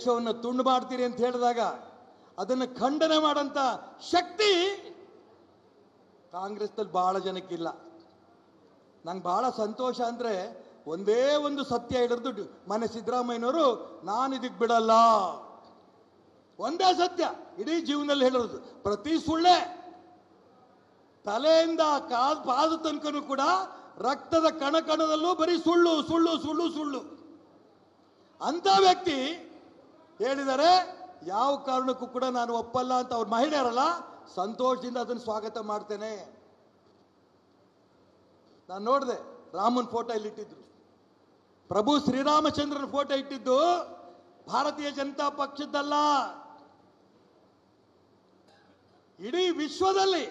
ಪಕ್ಷವನ್ನು ತುಂಡು ಮಾಡ್ತೀರಿ ಅಂತ ಹೇಳಿದಾಗ ಅದನ್ನು ಖಂಡನೆ ಮಾಡಂತ ಶಕ್ತಿ ಕಾಂಗ್ರೆಸ್ನಲ್ಲಿ ಬಹಳ ಜನಕ್ಕಿಲ್ಲ. ನಂಗೆ ಬಹಳ ಸಂತೋಷ ಅಂದ್ರೆ ಒಂದೇ ಒಂದು ಸತ್ಯ ಹೇಳಿದ್ರು ಮನೆ ಸಿದ್ದರಾಮಯ್ಯನವರು, ನಾನು ಇದಕ್ಕೆ ಬಿಡಲ್ಲ. ಒಂದೇ ಸತ್ಯ ಇಡೀ ಜೀವನದಲ್ಲಿ ಹೇಳಿರೋದು, ಪ್ರತಿ ಸುಳ್ಳೆ. ತಲೆಯಿಂದ ಪಾದ ತನಕನೂ ಕೂಡ ರಕ್ತದ ಕಣಕಣದಲ್ಲೂ ಬರೀ ಸುಳ್ಳು ಸುಳ್ಳು ಸುಳ್ಳು ಸುಳ್ಳು. ಅಂತ ವ್ಯಕ್ತಿ ಹೇಳಿದರೆ ಯಾವ ಕಾರಣಕ್ಕೂ ಕೂಡ ನಾನು ಒಪ್ಪಲ್ಲ ಅಂತ ಅವ್ರ ಮಹಿಳೆಯರಲ್ಲ, ಸಂತೋಷದಿಂದ ಅದನ್ನು ಸ್ವಾಗತ ಮಾಡ್ತೇನೆ. ನಾನು ನೋಡಿದೆ ರಾಮನ್ ಫೋಟೋ ಇಲ್ಲಿ ಇಟ್ಟಿದ್ರು, ಪ್ರಭು ಶ್ರೀರಾಮಚಂದ್ರನ ಫೋಟೋ ಇಟ್ಟಿದ್ದು ಭಾರತೀಯ ಜನತಾ ಪಕ್ಷದ್ದಲ್ಲ. ಇಡೀ ವಿಶ್ವದಲ್ಲಿ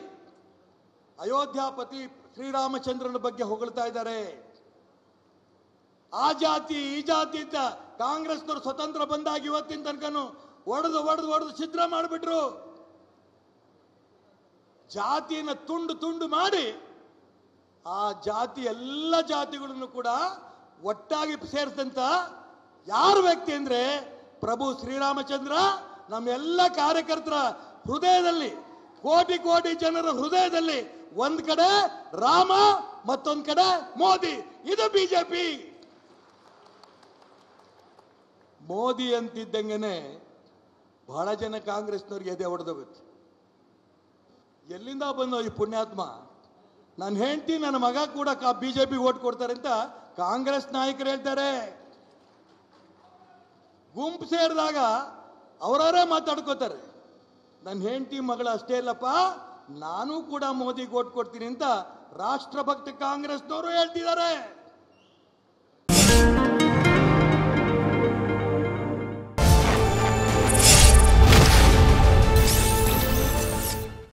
ಅಯೋಧ್ಯಾಪತಿ ಶ್ರೀರಾಮಚಂದ್ರನ ಬಗ್ಗೆ ಹೊಗಳ್ತಾ ಇದ್ದಾರೆ. ಆ ಜಾತಿ ಈ ಜಾತಿ ಅಂತ ಕಾಂಗ್ರೆಸ್ನವರು ಸ್ವತಂತ್ರ ಬಂದಾಗ ಇವತ್ತಿನ ತನಕನು ಒಡೆದು ಒಡೆದು ಒಡೆದು ಛಿದ್ರ ಮಾಡಿಬಿಟ್ರು. ಜಾತಿಯನ್ನು ತುಂಡು ತುಂಡು ಮಾಡಿ ಆ ಜಾತಿ ಎಲ್ಲ ಜಾತಿಗಳನ್ನು ಕೂಡ ಒಟ್ಟಾಗಿ ಸೇರಿಸಿದಂತ ಯಾರು ವ್ಯಕ್ತಿ ಅಂದ್ರೆ ಪ್ರಭು ಶ್ರೀರಾಮಚಂದ್ರ. ನಮ್ಮೆಲ್ಲ ಕಾರ್ಯಕರ್ತರ ಹೃದಯದಲ್ಲಿ, ಕೋಟಿ ಕೋಟಿ ಜನರ ಹೃದಯದಲ್ಲಿ ಒಂದ್ ಕಡೆ ರಾಮ, ಮತ್ತೊಂದ್ ಕಡೆ ಮೋದಿ. ಇದು ಬಿಜೆಪಿ. ಮೋದಿ ಅಂತಿದ್ದಂಗೆನೆ ಬಹಳ ಜನ ಕಾಂಗ್ರೆಸ್ನವ್ರಿಗೆ ಎದೆ ಹೊಡೆದೋಗುತ್ತೆ. ಎಲ್ಲಿಂದ ಬಂದೋ ಈ ಪುಣ್ಯಾತ್ಮ? ನನ್ನ ಹೆಂಡತಿ ನನ್ನ ಮಗ ಕೂಡ ಬಿಜೆಪಿ ಓಟ್ ಕೊಡ್ತಾರೆ ಅಂತ ಕಾಂಗ್ರೆಸ್ ನಾಯಕರು ಹೇಳ್ತಾರೆ. ಗುಂಪು ಸೇರಿದಾಗ ಅವರವರೇ ಮಾತಾಡ್ಕೋತಾರೆ. ನನ್ನ ಹೆಂಡತಿ ಮಗಳು ಅಷ್ಟೇ ಇಲ್ಲಪ್ಪ, ನಾನು ಕೂಡ ಮೋದಿಗೆ ಓಟ್ ಕೊಡ್ತೀನಿ ಅಂತ ರಾಷ್ಟ್ರಭಕ್ತ ಕಾಂಗ್ರೆಸ್ನವರು ಹೇಳ್ತಿದ್ದಾರೆ.